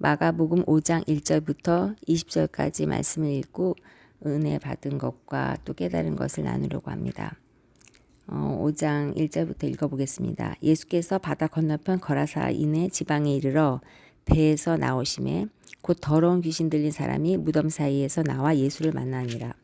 마가복음 5장 1절부터 20절까지 말씀을 읽고 은혜 받은 것과 또 깨달은 것을 나누려고 합니다. 5장 1절부터 읽어보겠습니다. 예수께서 바다 건너편 거라사인의 지방에 이르러 배에서 나오심에 곧 더러운 귀신 들린 사람이 무덤 사이에서 나와 예수를 만나니라.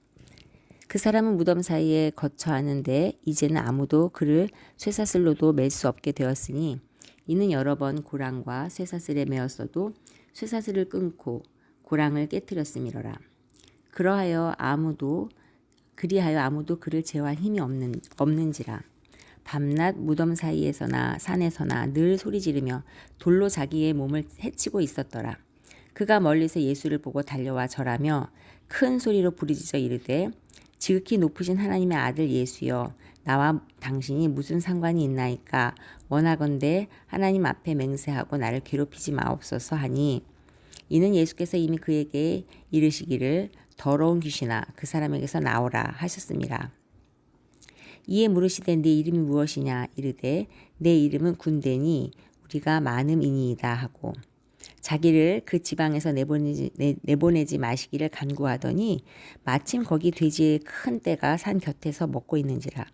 그 사람은 무덤 사이에 거처하는데 이제는 아무도 그를 쇠사슬로도 맬 수 없게 되었으니 이는 여러 번 고랑과 쇠사슬에 매었어도 쇠사슬을 끊고 고랑을 깨뜨렸음이로라. 그리하여 아무도 그를 제어할 힘이 없는지라. 밤낮 무덤 사이에서나 산에서나 늘 소리 지르며 돌로 자기의 몸을 해치고 있었더라. 그가 멀리서 예수를 보고 달려와 절하며 큰 소리로 부르짖어 이르되 지극히 높으신 하나님의 아들 예수여, 나와 당신이 무슨 상관이 있나이까? 원하건대 하나님 앞에 맹세하고 나를 괴롭히지 마옵소서 하니, 이는 예수께서 이미 그에게 이르시기를 더러운 귀신아 그 사람에게서 나오라 하셨습니다. 이에 물으시되 네 이름이 무엇이냐? 이르되 내 이름은 군대니 우리가 많음이니이다 하고 자기를 그 지방에서 내보내지 마시기를 간구하더니 마침 거기 돼지의 큰 떼가 산 곁에서 먹고 있는지라.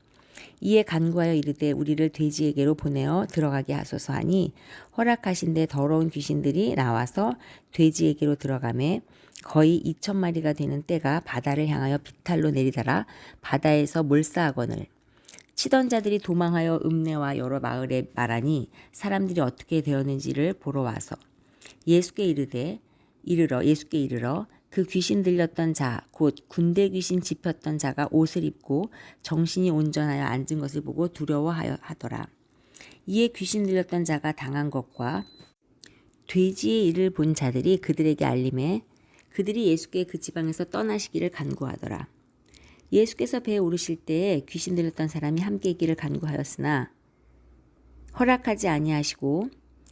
이에 간구하여 이르되 우리를 돼지에게로 보내어 들어가게 하소서 하니 허락하신데 더러운 귀신들이 나와서 돼지에게로 들어가매 거의 2,000마리가 되는 떼가 바다를 향하여 비탈로 내리다라 바다에서 몰사하거늘 치던 자들이 도망하여 읍내와 여러 마을에 말하니 사람들이 어떻게 되었는지를 보러 와서 예수께 이르러 그 귀신 들렸던 자 곧 군대 귀신 짚혔던 자가 옷을 입고 정신이 온전하여 앉은 것을 보고 두려워하더라. 이에 귀신 들렸던 자가 당한 것과 돼지의 일을 본 자들이 그들에게 알림해 그들이 예수께 그 지방에서 떠나시기를 간구하더라. 예수께서 배에 오르실 때에 귀신 들렸던 사람이 함께 있기를 간구하였으나 허락하지 아니하시고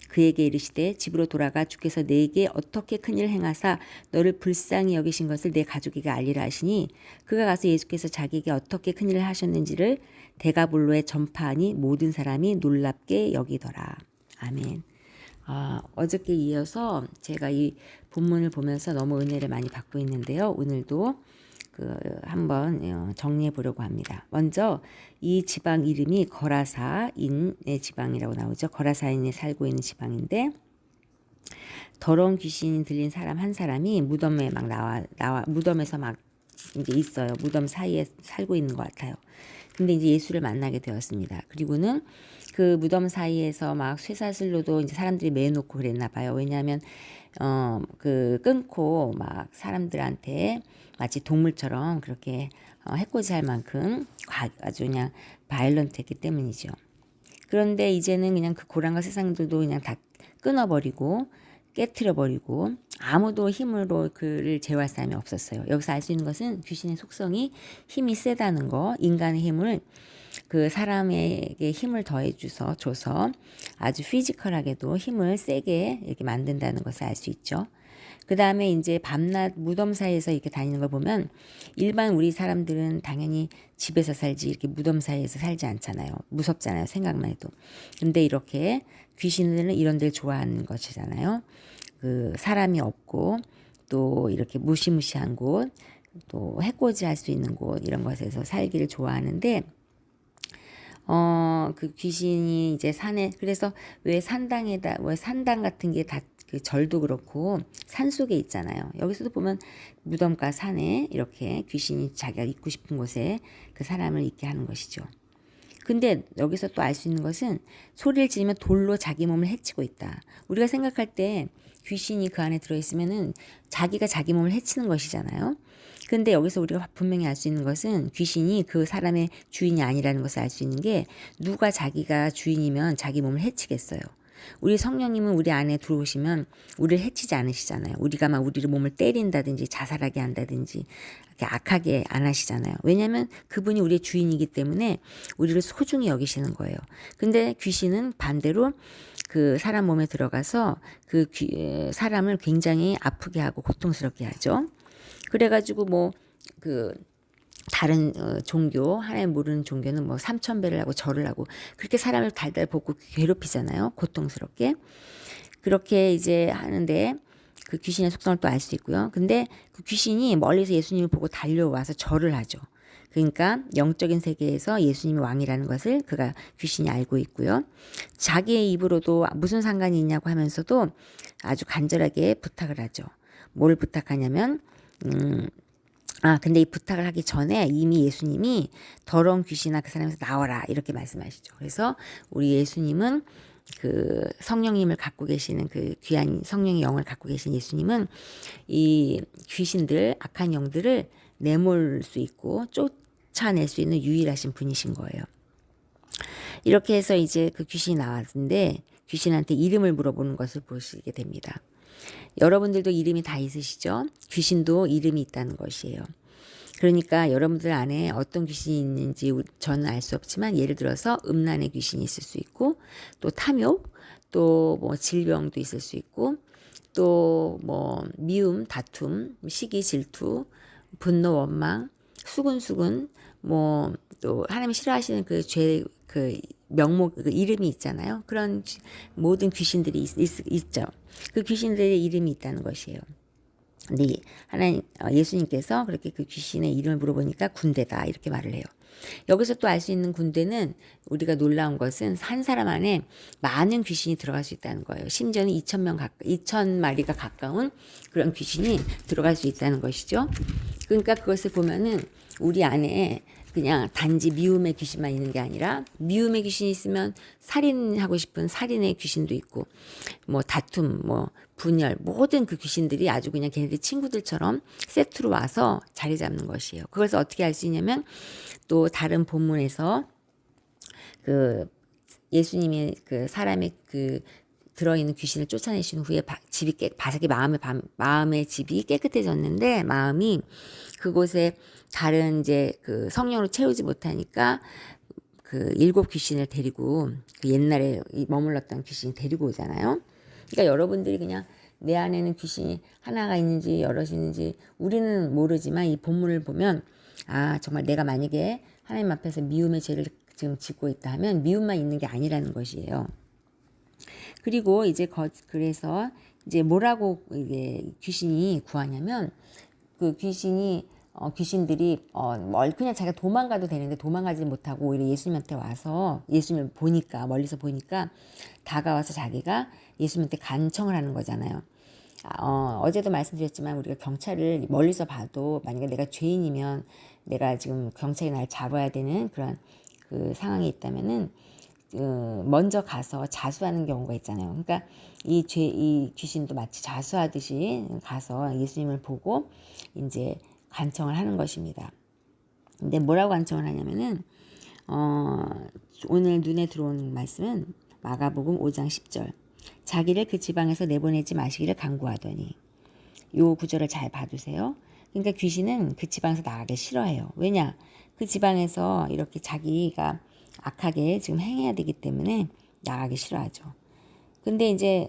그에게 이르시되 집으로 돌아가 주께서 내게 어떻게 큰일을 행하사 너를 불쌍히 여기신 것을 내 가족에게 알리라 하시니 그가 가서 예수께서 자기에게 어떻게 큰일을 하셨는지를 데가볼로에 전파하니 모든 사람이 놀랍게 여기더라. 아멘. 어저께 이어서 제가 이 본문을 보면서 너무 은혜를 많이 받고 있는데요. 오늘도 한번 정리해 보려고 합니다. 먼저 이 지방 이름이 거라사인의 지방이라고 나오죠. 거라사인에 살고 있는 지방인데 더러운 귀신이 들린 사람 한 사람이 무덤에 막 나와 무덤에서 막 이제 있어요. 무덤 사이에 살고 있는 것 같아요. 근데 이제 예수를 만나게 되었습니다. 그리고는 그 무덤 사이에서 막 쇠사슬로도 이제 사람들이 매놓고 그랬나 봐요. 왜냐하면 끊고 막 사람들한테 마치 동물처럼 그렇게 해코지할 만큼 아주 그냥 바이런트했기 때문이죠. 그런데 이제는 그냥 그 고랑과 세상들도 그냥 다 끊어버리고 깨트려버리고 아무도 힘으로 그를 제어할 사람이 없었어요. 여기서 알 수 있는 것은 귀신의 속성이 힘이 세다는 거, 인간의 힘을 그 사람에게 힘을 줘서 아주 피지컬하게도 힘을 세게 이렇게 만든다는 것을 알 수 있죠. 그 다음에 이제 밤낮 무덤 사이에서 이렇게 다니는 걸 보면 일반 우리 사람들은 당연히 집에서 살지 이렇게 무덤 사이에서 살지 않잖아요. 무섭잖아요. 생각만 해도. 근데 이렇게 귀신들은 이런 데를 좋아하는 것이잖아요. 그 사람이 없고 또 이렇게 무시무시한 곳, 또 해코지할 수 있는 곳 이런 곳에서 살기를 좋아하는데 그 귀신이 이제 그래서 왜 산당 같은 게 다 그 절도 그렇고 산 속에 있잖아요. 여기서도 보면 무덤가 산에 이렇게 귀신이 자기가 있고 싶은 곳에 그 사람을 있게 하는 것이죠. 근데 여기서 또 알 수 있는 것은 소리를 지르면 돌로 자기 몸을 해치고 있다. 우리가 생각할 때 귀신이 그 안에 들어있으면은 자기가 자기 몸을 해치는 것이잖아요. 근데 여기서 우리가 분명히 알 수 있는 것은 귀신이 그 사람의 주인이 아니라는 것을 알 수 있는 게 누가 자기가 주인이면 자기 몸을 해치겠어요. 우리 성령님은 우리 안에 들어오시면 우리를 해치지 않으시잖아요. 우리가 막 우리를 몸을 때린다든지 자살하게 한다든지 악하게 안 하시잖아요. 왜냐하면 그분이 우리의 주인이기 때문에 우리를 소중히 여기시는 거예요. 근데 귀신은 반대로 그 사람 몸에 들어가서 사람을 굉장히 아프게 하고 고통스럽게 하죠. 그래가지고 다른 종교, 하나님 모르는 종교는 3,000배를 하고 절을 하고 그렇게 사람을 달달 볶고 괴롭히잖아요. 고통스럽게. 그렇게 이제 하는데 그 귀신의 속성을 또 알 수 있고요. 근데 그 귀신이 멀리서 예수님을 보고 달려와서 절을 하죠. 그러니까 영적인 세계에서 예수님이 왕이라는 것을 그가 귀신이 알고 있고요. 자기의 입으로도 무슨 상관이 있냐고 하면서도 아주 간절하게 부탁을 하죠. 뭘 부탁하냐면 근데 이 부탁을 하기 전에 이미 예수님이 더러운 귀신아 그 사람에서 나와라 이렇게 말씀하시죠. 그래서 우리 예수님은 그 성령님을 갖고 계시는 그 귀한 성령의 영을 갖고 계신 예수님은 이 귀신들 악한 영들을 내몰 수 있고 쫓아낼 수 있는 유일하신 분이신 거예요. 이렇게 해서 이제 그 귀신이 나왔는데 귀신한테 이름을 물어보는 것을 보시게 됩니다. 여러분들도 이름이 다 있으시죠? 귀신도 이름이 있다는 것이에요. 그러니까 여러분들 안에 어떤 귀신이 있는지 저는 알 수 없지만 예를 들어서 음란의 귀신이 있을 수 있고 또 탐욕, 또 뭐 질병도 있을 수 있고 또 뭐 미움, 다툼, 시기, 질투, 분노, 원망, 수근수근 뭐 또 하나님 싫어하시는 그 죄 그 명목 그 이름이 있잖아요. 그런 모든 귀신들이 있죠. 그 귀신들의 이름이 있다는 것이에요. 근데 하나님 예수님께서 그렇게 그 귀신의 이름을 물어보니까 군대다 이렇게 말을 해요. 여기서 또 알 수 있는 군대는 우리가 놀라운 것은 한 사람 안에 많은 귀신이 들어갈 수 있다는 거예요. 심지어는 2,000마리가 가까운 그런 귀신이 들어갈 수 있다는 것이죠. 그러니까 그것을 보면은 우리 안에 그냥 단지 미움의 귀신만 있는 게 아니라 미움의 귀신이 있으면 살인하고 싶은 살인의 귀신도 있고 뭐 다툼, 뭐 분열 모든 그 귀신들이 아주 그냥 걔네들 친구들처럼 세트로 와서 자리 잡는 것이에요. 그것을 어떻게 알 수 있냐면 또 다른 본문에서 그 예수님이 그 사람의 그 들어있는 귀신을 쫓아내신 후에 자기 마음의 집이 깨끗해졌는데 마음이 그곳에 다른 이제 그 성령으로 채우지 못하니까 그 7 귀신을 데리고 그 옛날에 머물렀던 귀신이 데리고 오잖아요. 그러니까 여러분들이 그냥 내 안에는 귀신이 하나가 있는지 여럿이 있는지 우리는 모르지만 이 본문을 보면 정말 내가 만약에 하나님 앞에서 미움의 죄를 지금 짓고 있다 하면 미움만 있는 게 아니라는 것이에요. 그리고 이제 그래서 이제 뭐라고 이게 귀신이 구하냐면 그 귀신들이 그냥 자기가 도망가도 되는데 도망가지 못하고 오히려 예수님한테 와서 예수님을 보니까 멀리서 보니까 다가와서 자기가 예수님한테 간청을 하는 거잖아요. 어제도 말씀드렸지만 우리가 경찰을 멀리서 봐도 만약에 내가 죄인이면 내가 지금 경찰이 날 잡아야 되는 그런 그 상황이 있다면은 먼저 가서 자수하는 경우가 있잖아요. 그러니까 이 귀신도 마치 자수하듯이 가서 예수님을 보고 이제 간청을 하는 것입니다. 근데 뭐라고 간청을 하냐면은 오늘 눈에 들어오는 말씀은 마가복음 5장 10절. 자기를 그 지방에서 내보내지 마시기를 간구하더니 요 구절을 잘 봐두세요. 그러니까 귀신은 그 지방에서 나가기 싫어해요. 왜냐? 그 지방에서 이렇게 자기가 악하게 지금 행해야 되기 때문에 나가기 싫어하죠. 근데 이제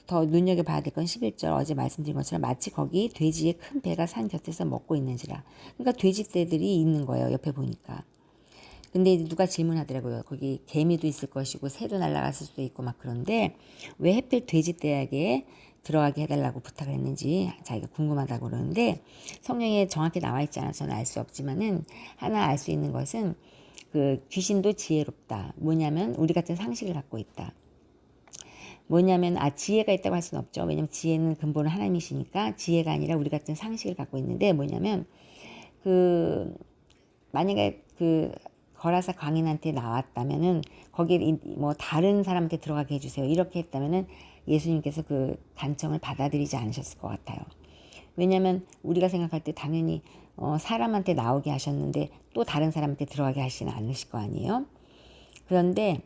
더 눈여겨봐야 될 건 11절 어제 말씀드린 것처럼 마치 거기 돼지의 큰 배가 산 곁에서 먹고 있는지라. 그러니까 돼지떼들이 있는 거예요. 옆에 보니까. 근데 이제 누가 질문하더라고요. 거기 개미도 있을 것이고 새도 날아갔을 수도 있고 막 그런데 왜 하필 돼지떼에게 들어가게 해달라고 부탁을 했는지 자기가 궁금하다고 그러는데 성경에 정확히 나와 있지 않아서 저는 알 수 없지만은 하나 알 수 있는 것은 그 귀신도 지혜롭다. 뭐냐면 우리 같은 상식을 갖고 있다. 뭐냐면 지혜가 있다고 할 수는 없죠. 왜냐면 지혜는 근본은 하나님이시니까 지혜가 아니라 우리 같은 상식을 갖고 있는데 뭐냐면 만약에 거라사 광인한테 나왔다면은 거기에 뭐 다른 사람한테 들어가게 해주세요. 이렇게 했다면은 예수님께서 그 간청을 받아들이지 않으셨을 것 같아요. 왜냐하면 우리가 생각할 때 당연히 사람한테 나오게 하셨는데 또 다른 사람한테 들어가게 하시는 않으실 거 아니에요. 그런데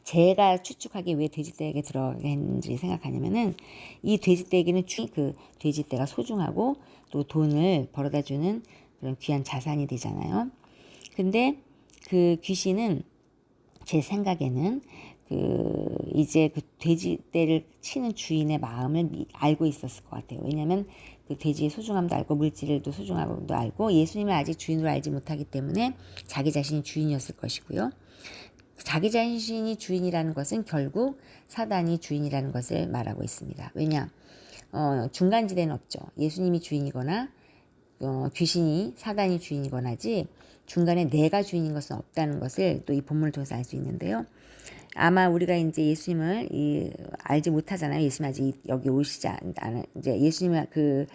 제가 추측하기에 왜 돼지떼에게 들어가게 했는지 생각하냐면은 이 돼지떼에게는 그 돼지떼가 소중하고 또 돈을 벌어다주는 그런 귀한 자산이 되잖아요. 근데 그 귀신은 제 생각에는 이제 그 돼지떼를 치는 주인의 마음을 알고 있었을 것 같아요. 왜냐하면 그 돼지의 소중함도 알고 물질도 소중함도 알고 예수님을 아직 주인으로 알지 못하기 때문에 자기 자신이 주인이었을 것이고요. 자기 자신이 주인이라는 것은 결국 사단이 주인이라는 것을 말하고 있습니다. 왜냐? 중간지대는 없죠. 예수님이 주인이거나 귀신이 사단이 주인이거나지 중간에 내가 주인인 것은 없다는 것을 또 이 본문을 통해서 알 수 있는데요. 아마 우리가 이제 예수님을 알지 못하잖아요. 예수님 아직 여기 오시지 않은 이제 예수님의 그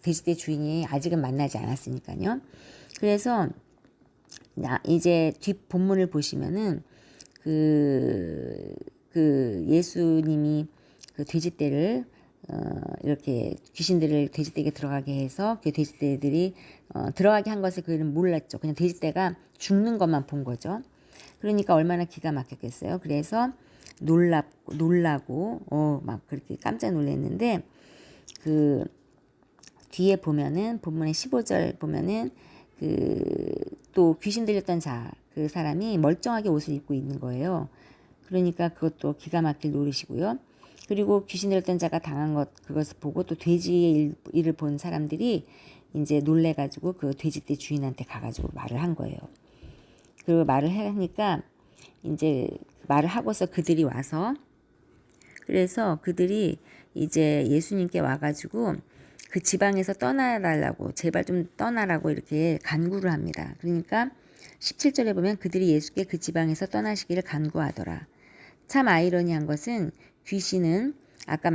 돼지떼 주인이 아직은 만나지 않았으니까요. 그래서 이제 뒷 본문을 보시면은 그 예수님이 그 돼지떼를 이렇게 귀신들을 돼지떼에게 들어가게 해서 그 돼지떼들이 들어가게 한 것을 그는 몰랐죠. 그냥 돼지떼가 죽는 것만 본 거죠. 그러니까 얼마나 기가 막혔겠어요. 그래서 놀라고 막 그렇게 깜짝 놀랐는데 그 뒤에 보면은 본문의 15절 보면은 또 귀신 들렸던 그 사람이 멀쩡하게 옷을 입고 있는 거예요. 그러니까 그것도 기가 막힐 노릇이고요. 그리고 귀신 들렸던 자가 당한 그것을 보고 또 돼지의 일을 본 사람들이 이제 놀래가지고 그 돼지떼 주인한테 가가지고 말을 한 거예요. 그 말을 하니까 이제 말을 하고서 그들이 와서 그래서 그들이 이제 예수님께 와가지고 그 지방에서 떠나달라고 제발 좀 떠나라고 이렇게 간구를 합니다. 그러니까 17절에 보면 그들이 예수께 그 지방에서 떠나시기를 간구하더라. 참 아이러니한 것은 귀신은 아까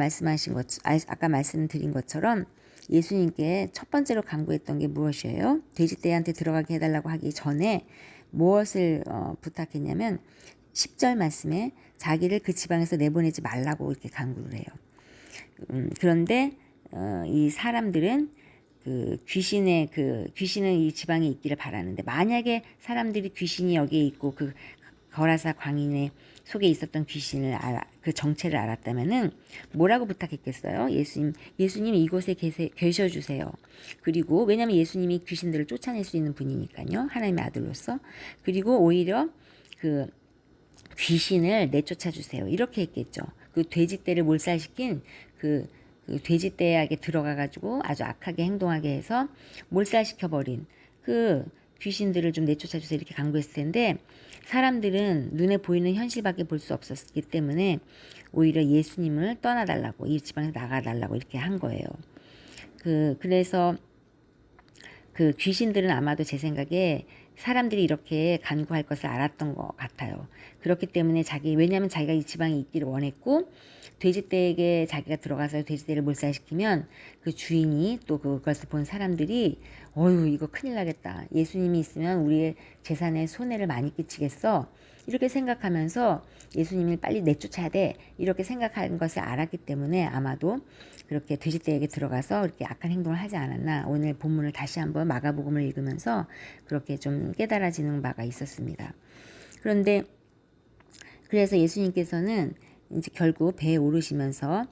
말씀드린 것처럼 예수님께 첫 번째로 간구했던 게 무엇이에요? 돼지떼한테 들어가게 해달라고 하기 전에 무엇을 부탁했냐면 10절 말씀에 자기를 그 지방에서 내보내지 말라고 이렇게 간구를 해요. 그런데 이 사람들은 귀신은 이 지방에 있기를 바라는데 만약에 사람들이 귀신이 여기에 있고 그 거라사 광인의 속에 있었던 귀신을 그 정체를 알았다면은 뭐라고 부탁했겠어요? 예수님 이곳에 계셔 주세요. 그리고 왜냐하면 예수님이 귀신들을 쫓아낼 수 있는 분이니까요. 하나님의 아들로서. 그리고 오히려 그 귀신을 내쫓아 주세요. 이렇게 했겠죠. 그 돼지떼를 몰살시킨 그 돼지떼에게 들어가가지고 아주 악하게 행동하게 해서 몰살시켜버린 그 귀신들을 좀 내쫓아 주세요. 이렇게 간구했을 텐데 사람들은 눈에 보이는 현실밖에 볼 수 없었기 때문에 오히려 예수님을 떠나달라고 이 지방에서 나가달라고 이렇게 한 거예요. 그래서 그 귀신들은 아마도 제 생각에 사람들이 이렇게 간구할 것을 알았던 것 같아요. 그렇기 때문에 왜냐하면 자기가 이 지방에 있기를 원했고 돼지떼에게 자기가 들어가서 돼지떼를 몰살시키면 그 주인이 또 그것을 본 사람들이 어휴 이거 큰일 나겠다. 예수님이 있으면 우리의 재산에 손해를 많이 끼치겠어. 이렇게 생각하면서 예수님을 빨리 내쫓아야 돼. 이렇게 생각하는 것을 알았기 때문에 아마도 그렇게 돼지떼에게 들어가서 이렇게 악한 행동을 하지 않았나. 오늘 본문을 다시 한번 마가복음을 읽으면서 그렇게 좀 깨달아지는 바가 있었습니다. 그런데 그래서 예수님께서는 이제 결국 배에 오르시면서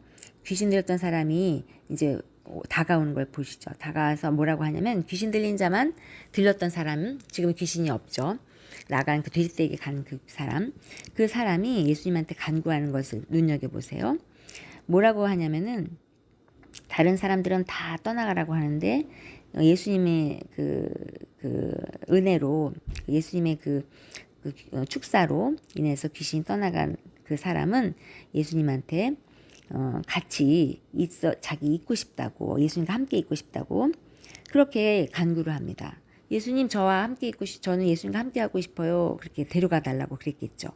귀신 들렸던 사람이 이제 다가오는 걸 보시죠. 다가와서 뭐라고 하냐면 귀신 들린 자만 들렸던 사람, 지금 귀신이 없죠. 나간 그 돼지떼에게 간 그 사람이 예수님한테 간구하는 것을 눈여겨보세요. 뭐라고 하냐면은 다른 사람들은 다 떠나가라고 하는데 예수님의 그 은혜로 예수님의 그 축사로 인해서 귀신이 떠나간 그 사람은 예수님한테 같이 자기 있고 싶다고 예수님과 함께 있고 싶다고 그렇게 간구를 합니다. 예수님 저와 함께 저는 예수님과 함께 하고 싶어요. 그렇게 데려가 달라고 그랬겠죠.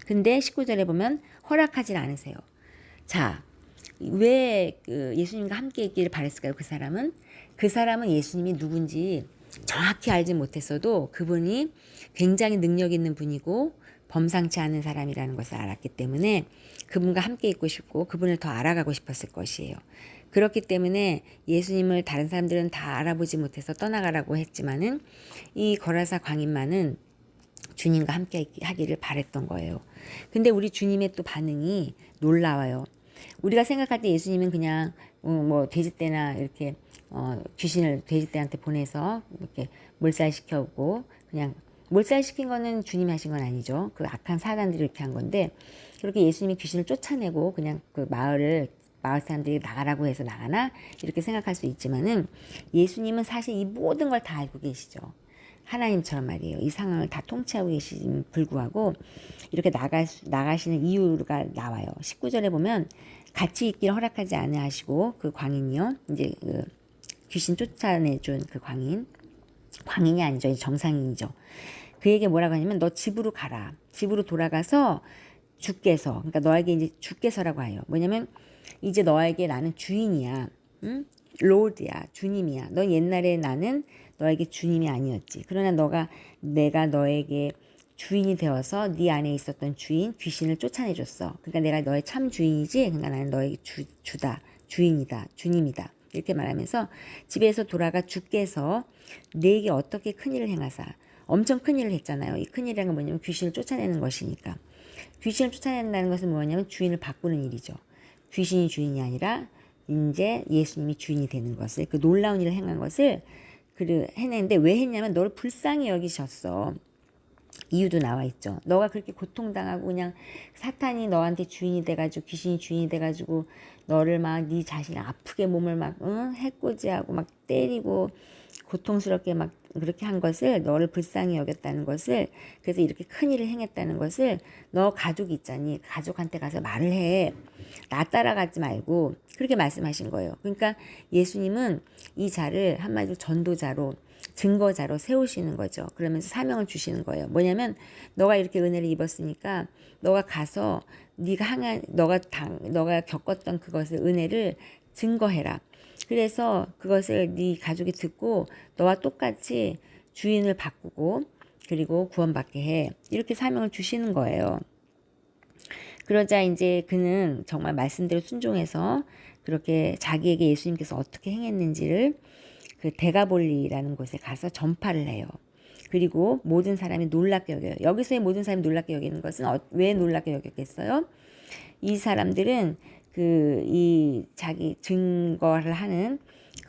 근데 19절에 보면 허락하지 않으세요. 자, 왜 예수님과 함께 있기를 바랬을까요? 그 사람은 예수님이 누군지 정확히 알지 못했어도 그분이 굉장히 능력 있는 분이고 범상치 않은 사람이라는 것을 알았기 때문에 그분과 함께 있고 싶고 그분을 더 알아가고 싶었을 것이에요. 그렇기 때문에 예수님을 다른 사람들은 다 알아보지 못해서 떠나가라고 했지만은 이 거라사 광인만은 주님과 함께 하기를 바랬던 거예요. 근데 우리 주님의 또 반응이 놀라워요. 우리가 생각할 때 예수님은 그냥 뭐 돼지떼나 이렇게 귀신을 돼지떼한테 보내서 이렇게 몰살시켜오고 그냥 몰살시킨 거는 주님이 하신 건 아니죠. 그 악한 사단들이 이렇게 한 건데 그렇게 예수님이 귀신을 쫓아내고 그냥 그 마을 사람들이 나가라고 해서 나가나 이렇게 생각할 수 있지만은 예수님은 사실 이 모든 걸 다 알고 계시죠. 하나님처럼 말이에요. 이 상황을 다 통치하고 계시는 불구하고 이렇게 나가시는 이유가 나와요. 19절에 보면 같이 있기를 허락하지 아니하시고 그 광인이요. 이제 그 귀신 쫓아내준 그 광인이 아니죠. 정상인이죠. 그에게 뭐라고 하냐면 너 집으로 가라. 집으로 돌아가서 주께서, 그러니까 너에게 이제 주께서라고 해요. 뭐냐면 이제 너에게 나는 주인이야. 응? 로드야. 주님이야. 너 옛날에 나는 너에게 주님이 아니었지. 그러나 내가 너에게 주인이 되어서 네 안에 있었던 주인, 귀신을 쫓아내줬어. 그러니까 내가 너의 참 주인이지. 그러니까 나는 너의 주다. 주인이다. 주님이다. 이렇게 말하면서 집에서 돌아가 주께서 네게 어떻게 큰일을 행하사. 엄청 큰일을 했잖아요. 이 큰일이란 건 뭐냐면 귀신을 쫓아내는 것이니까. 귀신을 쫓아낸다는 것은 뭐냐면 주인을 바꾸는 일이죠. 귀신이 주인이 아니라 이제 예수님이 주인이 되는 것을, 그 놀라운 일을 행한 것을 해냈는데 왜 했냐면 너를 불쌍히 여기셨어. 이유도 나와 있죠. 너가 그렇게 고통당하고 그냥 사탄이 너한테 주인이 돼가지고 귀신이 주인이 돼가지고 너를 막 네 자신을 아프게 몸을 막 해코지하고 막 때리고 고통스럽게 막 그렇게 한 것을 너를 불쌍히 여겼다는 것을 그래서 이렇게 큰일을 행했다는 것을 너 가족이 있잖니 가족한테 가서 말을 해. 나 따라가지 말고 그렇게 말씀하신 거예요. 그러니까 예수님은 이 자를 한마디로 전도자로 증거자로 세우시는 거죠. 그러면서 사명을 주시는 거예요. 뭐냐면 너가 이렇게 은혜를 입었으니까 너가 가서 너가 겪었던 그것을 은혜를 증거해라. 그래서 그것을 네 가족이 듣고 너와 똑같이 주인을 바꾸고 그리고 구원받게 해. 이렇게 사명을 주시는 거예요. 그러자 이제 그는 정말 말씀대로 순종해서 그렇게 자기에게 예수님께서 어떻게 행했는지를 그 데가볼리라는 곳에 가서 전파를 해요. 그리고 모든 사람이 놀랍게 여겨요. 여기서의 모든 사람이 놀랍게 여기는 것은 왜 놀랍게 여겼겠어요? 이 사람들은 이 자기 증거를 하는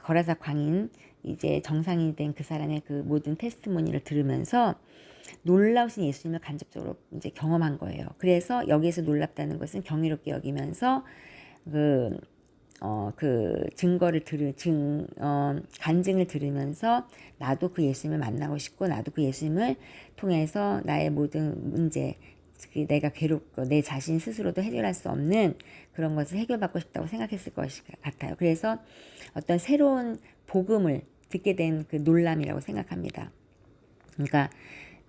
거라사 광인 이제 정상인이 된 그 사람의 그 모든 테스트모니를 들으면서 놀라우신 예수님을 간접적으로 이제 경험한 거예요. 그래서 여기에서 놀랍다는 것은 경이롭게 여기면서 간증을 들으면서 나도 그 예수님을 만나고 싶고 나도 그 예수님을 통해서 나의 모든 문제, 내가 괴롭고 내 자신 스스로도 해결할 수 없는 그런 것을 해결받고 싶다고 생각했을 것 같아요. 그래서 어떤 새로운 복음을 듣게 된 그 놀람이라고 생각합니다. 그러니까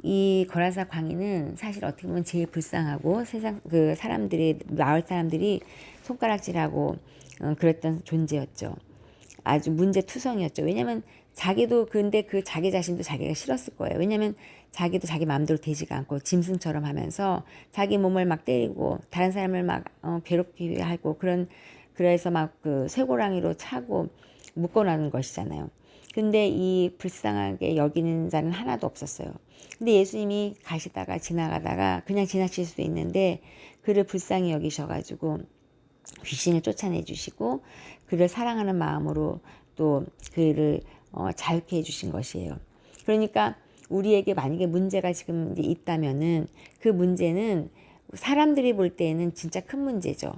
이 거라사 광인은 사실 어떻게 보면 제일 불쌍하고 세상 마을 사람들이 손가락질하고 그랬던 존재였죠. 아주 문제투성이었죠. 왜냐면 자기도 근데 그 자기 자신도 자기가 싫었을 거예요. 왜냐면 자기도 자기 마음대로 되지가 않고 짐승처럼 하면서 자기 몸을 막 때리고 다른 사람을 막 괴롭히게 하고 그래서 막 그 쇠고랑이로 차고 묶어놓는 것이잖아요. 근데 이 불쌍하게 여기는 자는 하나도 없었어요. 근데 예수님이 지나가다가 그냥 지나칠 수도 있는데 그를 불쌍히 여기셔가지고 귀신을 쫓아내 주시고 그를 사랑하는 마음으로 또 그를 자유케 해 주신 것이에요. 그러니까 우리에게 만약에 문제가 지금 있다면은 그 문제는 사람들이 볼 때에는 진짜 큰 문제죠.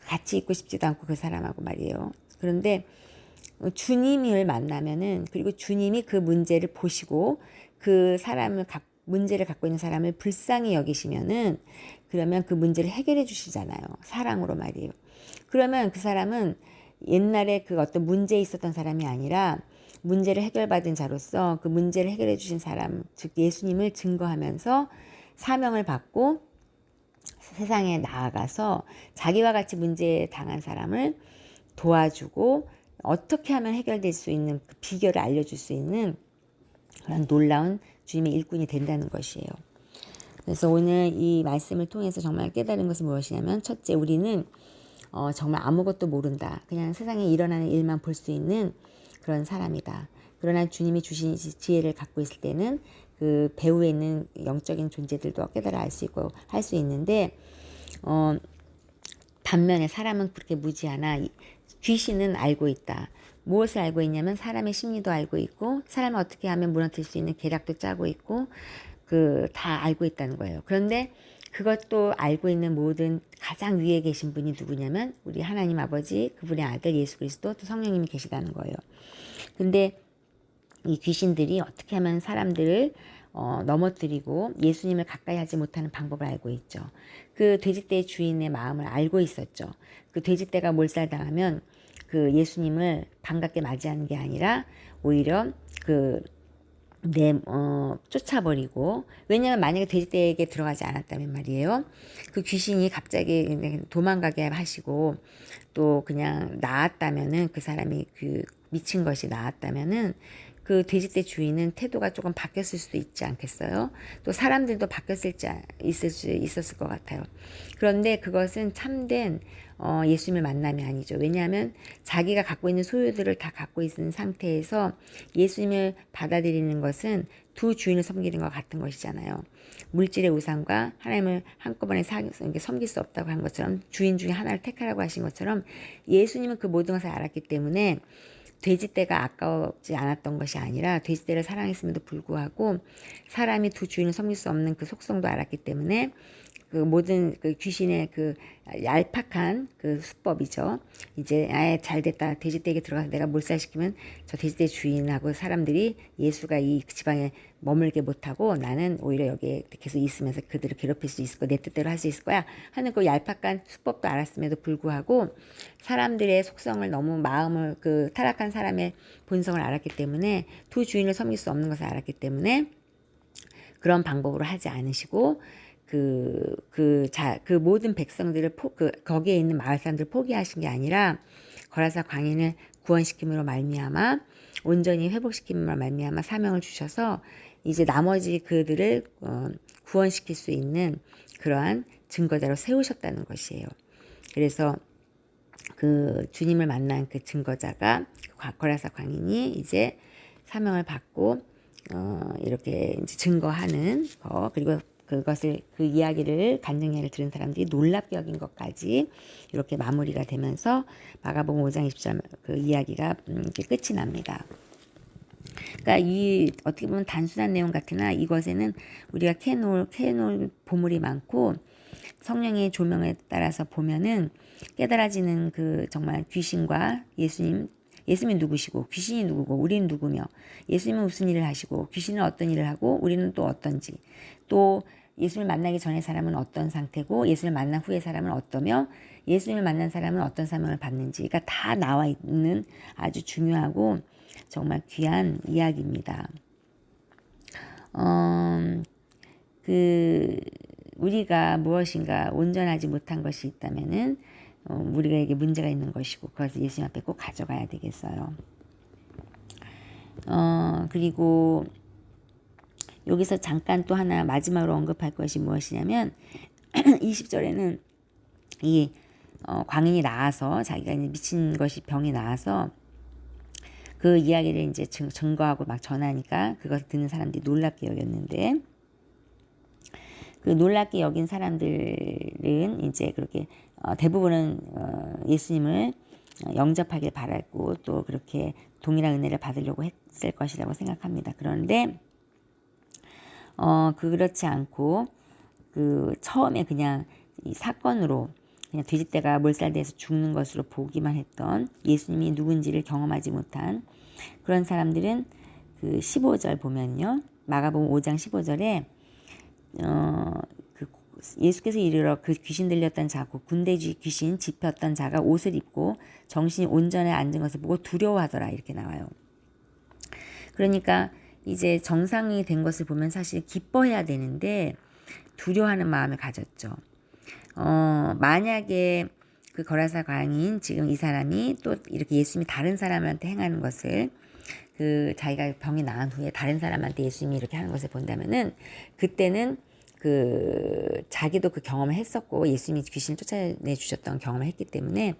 같이 있고 싶지도 않고 그 사람하고 말이에요. 그런데 주님을 만나면은 그리고 주님이 그 문제를 보시고 그 문제를 갖고 있는 사람을 불쌍히 여기시면은 그러면 그 문제를 해결해 주시잖아요. 사랑으로 말이에요. 그러면 그 사람은 옛날에 그 어떤 문제에 있었던 사람이 아니라 문제를 해결받은 자로서 그 문제를 해결해 주신 사람, 즉 예수님을 증거하면서 사명을 받고 세상에 나아가서 자기와 같이 문제에 당한 사람을 도와주고 어떻게 하면 해결될 수 있는 그 비결을 알려줄 수 있는 그런 놀라운 주님의 일꾼이 된다는 것이에요. 그래서 오늘 이 말씀을 통해서 정말 깨달은 것은 무엇이냐면 첫째 우리는 정말 아무것도 모른다. 그냥 세상에 일어나는 일만 볼 수 있는 그런 사람이다. 그러나 주님이 주신 지혜를 갖고 있을 때는 그 배후에 있는 영적인 존재들도 깨달아 알 수 있고 할 수 있는데 반면에 사람은 그렇게 무지하나 귀신은 알고 있다. 무엇을 알고 있냐면 사람의 심리도 알고 있고 사람을 어떻게 하면 무너뜨릴 수 있는 계략도 짜고 있고 다 알고 있다는 거예요. 그런데 그것도 알고 있는 모든 가장 위에 계신 분이 누구냐면 우리 하나님 아버지 그분의 아들 예수 그리스도 또 성령님이 계시다는 거예요. 근데 이 귀신들이 어떻게 하면 사람들을 넘어뜨리고 예수님을 가까이 하지 못하는 방법을 알고 있죠. 그 돼지떼의 주인의 마음을 알고 있었죠. 그 돼지떼가 몰살당하면 그 예수님을 반갑게 맞이하는 게 아니라 오히려 쫓아버리고, 왜냐면 만약에 돼지떼에게 들어가지 않았다면 말이에요. 그 귀신이 갑자기 도망가게 하시고 또 그냥 나았다면은, 그 사람이 그 미친 것이 나았다면은 그 돼지떼 주인은 태도가 조금 바뀌었을 수도 있지 않겠어요? 또 사람들도 있었을 것 같아요. 그런데 그것은 참된 예수님을 만남이 아니죠. 왜냐하면 자기가 갖고 있는 소유들을 다 갖고 있는 상태에서 예수님을 받아들이는 것은 두 주인을 섬기는 것 같은 것이잖아요. 물질의 우상과 하나님을 한꺼번에 섬길 수 없다고 한 것처럼, 주인 중에 하나를 택하라고 하신 것처럼, 예수님은 그 모든 것을 알았기 때문에 돼지떼가 아까웠지 않았던 것이 아니라, 돼지떼를 사랑했음에도 불구하고 사람이 두 주인을 섬길 수 없는 그 속성도 알았기 때문에 그 모든 그 귀신의 그 얄팍한 그 수법이죠. 이제 아예 잘됐다, 돼지떼에게 들어가서 내가 몰살시키면 저 돼지떼 주인하고 사람들이 예수가 이 지방에 머물게 못하고 나는 오히려 여기에 계속 있으면서 그들을 괴롭힐 수 있을 거야, 내 뜻대로 할 수 있을 거야 하는 그 얄팍한 수법도 알았음에도 불구하고 사람들의 속성을, 너무 마음을, 그 타락한 사람의 본성을 알았기 때문에, 두 주인을 섬길 수 없는 것을 알았기 때문에 그런 방법으로 하지 않으시고 그 모든 백성들을 거기에 있는 마을 사람들을 포기하신 게 아니라 거라사 광인을 구원시킴으로 말미암아, 온전히 회복시킴으로 말미암아 사명을 주셔서 이제 나머지 그들을 구원시킬 수 있는 그러한 증거자로 세우셨다는 것이에요. 그래서 그 주님을 만난 그 증거자가, 거라사 광인이 이제 사명을 받고 이렇게 이제 증거하는 거, 그리고 그 이야기를, 간증 이야기를 들은 사람들이 놀랍게 여긴 것까지 이렇게 마무리가 되면서 마가복음 5장 20절 그 이야기가 이렇게 끝이 납니다. 그러니까 이 어떻게 보면 단순한 내용 같으나 이것에는 우리가 캐놓을 보물이 많고, 성령의 조명에 따라서 보면은 깨달아지는 그 정말 귀신과 예수님이 누구시고 귀신이 누구고 우리는 누구며, 예수님은 무슨 일을 하시고 귀신은 어떤 일을 하고 우리는 또 어떤지, 또 예수님을 만나기 전에 사람은 어떤 상태고 예수님을 만난 후에 사람은 어떠며, 예수님을 만난 사람은 어떤 사명을 받는지가 다 나와 있는 아주 중요하고 정말 귀한 이야기입니다. 우리가 무엇인가 온전하지 못한 것이 있다면은 우리에게 문제가 있는 것이고, 그것을 예수님 앞에 꼭 가져가야 되겠어요. 그리고 여기서 잠깐 또 하나 마지막으로 언급할 것이 무엇이냐면 20절에는 이 광인이 나와서, 자기가 이제 미친 것이 병이 나와서 그 이야기를 이제 증거하고 막 전하니까 그것을 듣는 사람들이 놀랍게 여겼는데, 그 놀랍게 여긴 사람들은 이제 그렇게 대부분은 예수님을 영접하길 바랐고 또 그렇게 동일한 은혜를 받으려고 했을 것이라고 생각합니다. 그런데 그렇지 않고 그 처음에 그냥 이 사건으로 그냥 돼지떼가 몰살돼서 죽는 것으로 보기만 했던, 예수님이 누군지를 경험하지 못한 그런 사람들은 그 15절 보면요, 마가복음 5장 15절에 예수께서 이르러 그 귀신 들렸던 자고 군대 귀신 집혔던 자가 옷을 입고 정신이 온전히 앉은 것을 보고 두려워하더라, 이렇게 나와요. 그러니까 이제 정상이 된 것을 보면 사실 기뻐해야 되는데 두려워하는 마음을 가졌죠. 만약에 그 거라사 광인, 지금 이 사람이 또 이렇게 예수님이 다른 사람한테 행하는 것을, 그 자기가 병이 나은 후에 다른 사람한테 예수님이 이렇게 하는 것을 본다면은, 그때는 그 자기도 그 경험을 했었고 예수님이 귀신을 쫓아내 주셨던 경험을 했기 때문에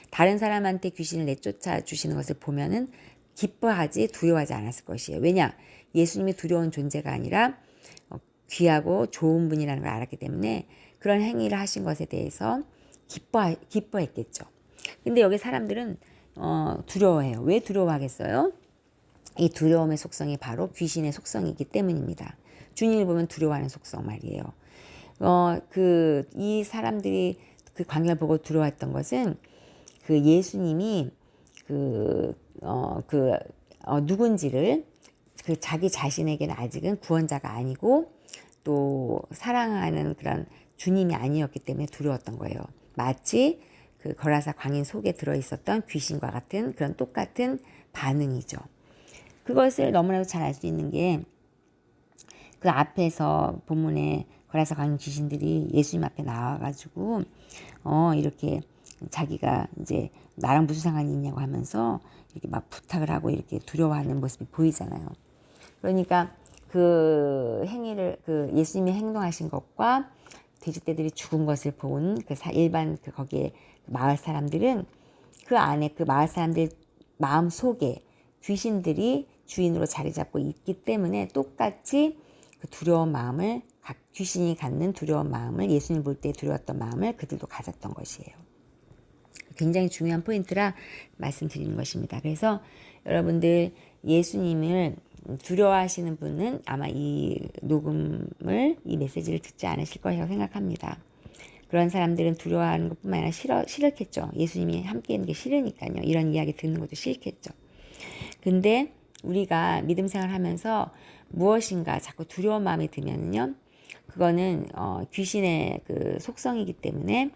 다른 사람한테 귀신을 내쫓아 주시는 것을 보면은 기뻐하지 두려워하지 않았을 것이에요. 왜냐? 예수님이 두려운 존재가 아니라 귀하고 좋은 분이라는 걸 알았기 때문에 그런 행위를 하신 것에 대해서 기뻐했겠죠. 근데 여기 사람들은 두려워해요. 왜 두려워하겠어요? 이 두려움의 속성이 바로 귀신의 속성이기 때문입니다. 주님을 보면 두려워하는 속성 말이에요. 이 사람들이 그 광경을 보고 두려워했던 것은 그 예수님이 누군지를 그 자기 자신에게는 아직은 구원자가 아니고 또 사랑하는 그런 주님이 아니었기 때문에 두려웠던 거예요. 마치 그 거라사 광인 속에 들어있었던 귀신과 같은 그런 똑같은 반응이죠. 그것을 너무나도 잘 알 수 있는 게 그 앞에서 본문에 거라사 광인 귀신들이 예수님 앞에 나와가지고 이렇게 자기가 이제 나랑 무슨 상관이 있냐고 하면서 이렇게 막 부탁을 하고 이렇게 두려워하는 모습이 보이잖아요. 그러니까 그 행위를 그 예수님이 행동하신 것과 돼지떼들이 죽은 것을 본 그 일반 그 거기에 마을 사람들은 그 안에 그 마을 사람들 마음 속에 귀신들이 주인으로 자리 잡고 있기 때문에 똑같이 그 두려운 마음을 귀신이 갖는 두려운 마음을 예수님 볼 때 두려웠던 마음을 그들도 가졌던 것이에요. 굉장히 중요한 포인트라 말씀드리는 것입니다. 그래서 여러분들 예수님을 두려워하시는 분은 아마 이 녹음을 이 메시지를 듣지 않으실 것이라고 생각합니다. 그런 사람들은 두려워하는 것뿐만 아니라 싫겠죠. 예수님이 함께 있는 게 싫으니까요. 이런 이야기 듣는 것도 싫겠죠. 근데 우리가 믿음 생활하면서 무엇인가 자꾸 두려운 마음이 들면요, 그거는 귀신의 그 속성이기 때문에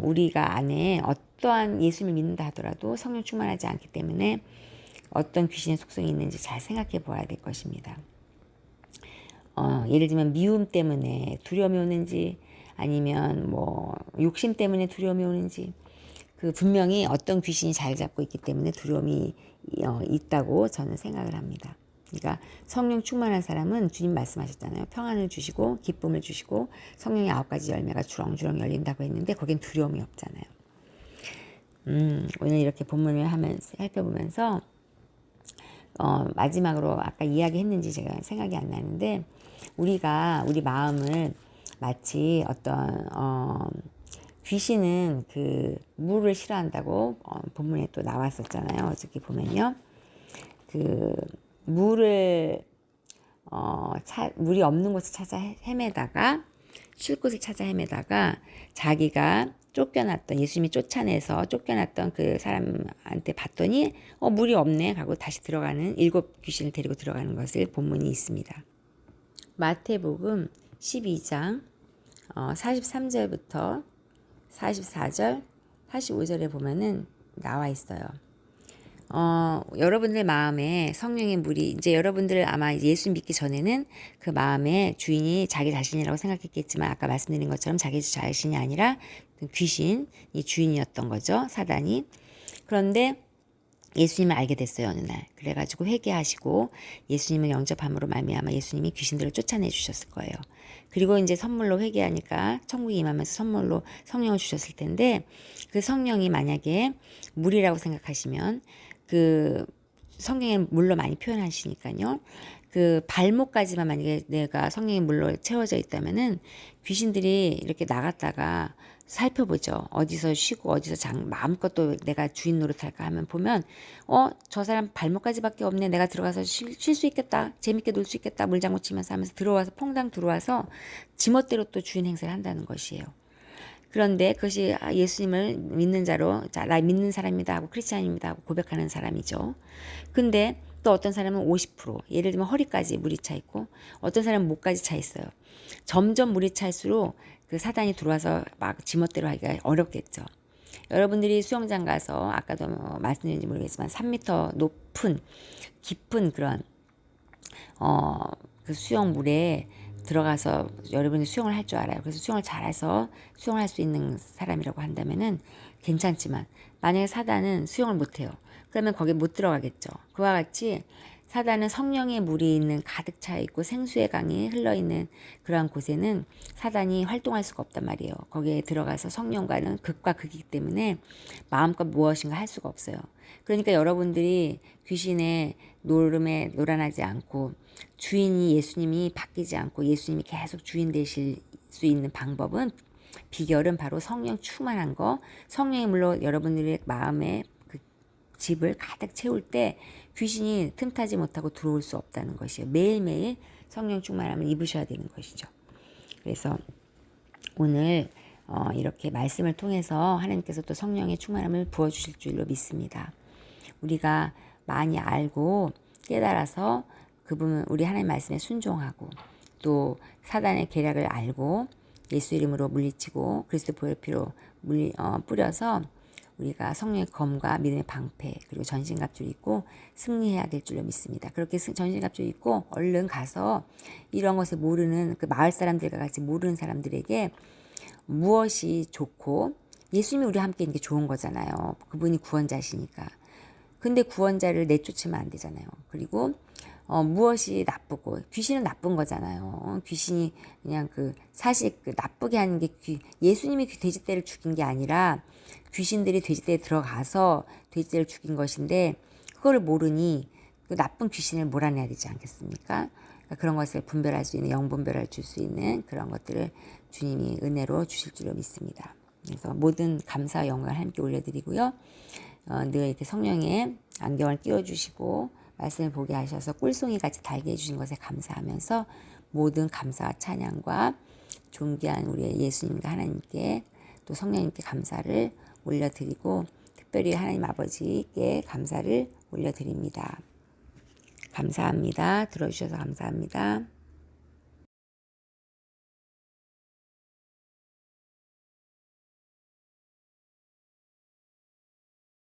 우리가 안에 어떠한 예수님을 믿는다 하더라도 성령 충만하지 않기 때문에 어떤 귀신의 속성이 있는지 잘 생각해 보아야 될 것입니다. 예를 들면 미움 때문에 두려움이 오는지 아니면 뭐 욕심 때문에 두려움이 오는지 그 분명히 어떤 귀신이 잘 잡고 있기 때문에 두려움이 있다고 저는 생각을 합니다. 그러니까 성령 충만한 사람은 주님 말씀하셨잖아요. 평안을 주시고 기쁨을 주시고 성령의 9가지 열매가 주렁주렁 열린다고 했는데 거긴 두려움이 없잖아요. 오늘 이렇게 본문을 살펴보면서 마지막으로 아까 이야기했는지 제가 생각이 안 나는데 우리가 우리 마음을 마치 어떤 귀신은 그 물을 싫어한다고 본문에 또 나왔었잖아요. 어저께 보면요. 그 물을 물이 없는 곳을 찾아 헤매다가 쉴 곳을 찾아 헤매다가 자기가 쫓겨났던 예수님이 쫓아내서 쫓겨났던 그 사람한테 봤더니 물이 없네 하고 다시 들어가는 7 귀신을 데리고 들어가는 것을 본문이 있습니다. 마태복음 12장 43절부터 44절 45절에 보면은 나와 있어요. 여러분들 마음에 성령의 물이 이제 여러분들 아마 예수 믿기 전에는 그 마음의 주인이 자기 자신이라고 생각했겠지만 아까 말씀드린 것처럼 자기 자신이 아니라 그 귀신이 주인이었던 거죠. 사단이. 그런데 예수님을 알게 됐어요. 어느 날. 그래가지고 회개하시고 예수님을 영접함으로 말미암아 예수님이 귀신들을 쫓아내 주셨을 거예요. 그리고 이제 선물로 회개하니까 천국에 임하면서 선물로 성령을 주셨을 텐데 그 성령이 만약에 물이라고 생각하시면 그 성령의 물로 많이 표현하시니까요. 그 발목까지만 만약에 내가 성령의 물로 채워져 있다면은 귀신들이 이렇게 나갔다가 살펴보죠. 어디서 쉬고 어디서 마음껏 또 내가 주인 노릇할까 하면 보면 저 사람 발목까지밖에 없네. 내가 들어가서 쉴 수 있겠다. 재밌게 놀 수 있겠다. 물장구 치면서 하면서 들어와서 퐁당 들어와서 지멋대로 또 주인 행세를 한다는 것이에요. 그런데 그것이 예수님을 믿는 자로 나 믿는 사람이다 하고 크리스찬입니다 하고 고백하는 사람이죠. 근데 또 어떤 사람은 50% 예를 들면 허리까지 물이 차 있고 어떤 사람은 목까지 차 있어요. 점점 물이 찰수록 그 사단이 들어와서 막 지멋대로 하기가 어렵겠죠. 여러분들이 수영장 가서 아까도 말씀드렸는지 모르겠지만 3m 높은 깊은 그런 그 수영물에 들어가서 여러분이 수영을 할 줄 알아요. 그래서 수영을 잘해서 수영을 할 수 있는 사람이라고 한다면은 괜찮지만 만약에 사단은 수영을 못해요. 그러면 거기에 못 들어가겠죠. 그와 같이 사단은 성령의 물이 있는 가득 차 있고 생수의 강이 흘러 있는 그러한 곳에는 사단이 활동할 수가 없단 말이에요. 거기에 들어가서 성령과는 극과 극이기 때문에 마음껏 무엇인가 할 수가 없어요. 그러니까 여러분들이 귀신의 노름에 노란하지 않고 주인이 예수님이 바뀌지 않고 예수님이 계속 주인 되실 수 있는 방법은 비결은 바로 성령 충만한 거, 성령의 물로 여러분들의 마음에 그 집을 가득 채울 때 귀신이 틈타지 못하고 들어올 수 없다는 것이에요. 매일매일 성령 충만함을 입으셔야 되는 것이죠. 그래서 오늘 이렇게 말씀을 통해서 하나님께서 또 성령의 충만함을 부어주실 줄로 믿습니다. 우리가 많이 알고 깨달아서 그분 우리 하나님 말씀에 순종하고 또 사단의 계략을 알고 예수 이름으로 물리치고 그리스도 보혈 피로 뿌려서 우리가 성령의 검과 믿음의 방패 그리고 전신갑주를 입고 승리해야 될 줄로 믿습니다. 그렇게 전신갑주를 입고 얼른 가서 이런 것을 모르는 그 마을 사람들과 같이 모르는 사람들에게 무엇이 좋고 예수님이 우리와 함께 있는 게 좋은 거잖아요. 그분이 구원자시니까. 근데 구원자를 내쫓으면 안 되잖아요. 그리고 무엇이 나쁘고 귀신은 나쁜 거잖아요. 귀신이 그냥 사실 나쁘게 하는 게 예수님이 돼지떼를 죽인 게 아니라 귀신들이 돼지떼에 들어가서 돼지떼를 죽인 것인데 그걸 모르니 그 나쁜 귀신을 몰아내야 되지 않겠습니까? 그러니까 그런 것을 분별할 수 있는 영분별을 줄 수 있는 그런 것들을 주님이 은혜로 주실 줄로 믿습니다. 그래서 모든 감사와 영광을 함께 올려드리고요. 늘 이렇게 성령의 안경을 끼워주시고 말씀을 보게 하셔서 꿀송이같이 달게 해주신 것에 감사하면서 모든 감사와 찬양과 존귀한 우리의 예수님과 하나님께 또 성령님께 감사를 올려드리고 특별히 하나님 아버지께 감사를 올려드립니다. 감사합니다. 들어주셔서 감사합니다.